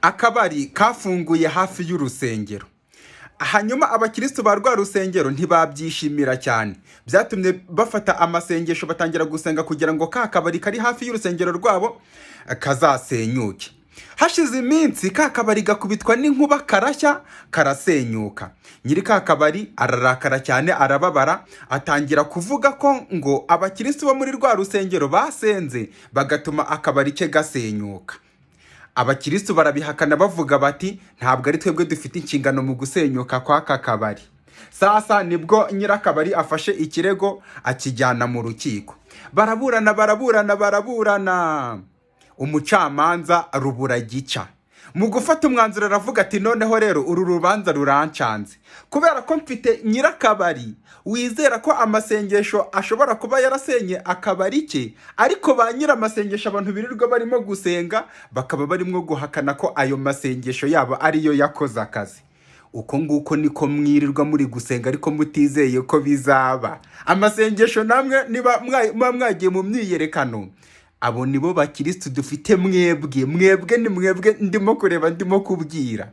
akabari kafunguye hafi y'urusengero. Hanyuma abakristo ba rwa rusengero ntibabyishimira cyane, byatumye bafata amasengesho batangira gusenga kugira ngo ka kabari kari hafi y'urusengero rwabo kazasenyuke. Hashize iminsi ka kabari gakubitwa n'inkuba karashya karasenyuka. Nyiri ka kabari ararakara cyane, arababara, atangira kuvuga ko ngo abakristo bo muri rwa rusengero basenze bagatuma akabari ke gasenyuka. Abakristo barabihakana bavuga bati ntabwo ari twebwe dufite inshingano mu gusenyuka kw'aka kabari. Sasa nibwo nyirakabari afashe ikirego akijyana mu rukiko. Baraburana. Umucamanza rubura gica. Mu gufata umwanzuro aravuga ati noneho rero uru rubanza rurancanze, kubera ko mfite nyirakabari wizera ko amasengesho ashobora kuba yarasenye akabari ke, ariko ba nyiramasengesho abantu birirwa barimo gusenga bakaba barimo guhakana ko ayo masengesho yabo ariyo yakoze akazi. Uko nguko niko mwirirwa muri gusenga ariko mutizeye ko bizaba. Amasengesho namwe niba mwagiye mu myiyerekano, abo nibo bakristo dufite mwebwe ni mwebwe ndimo kureba ndimo kubwira.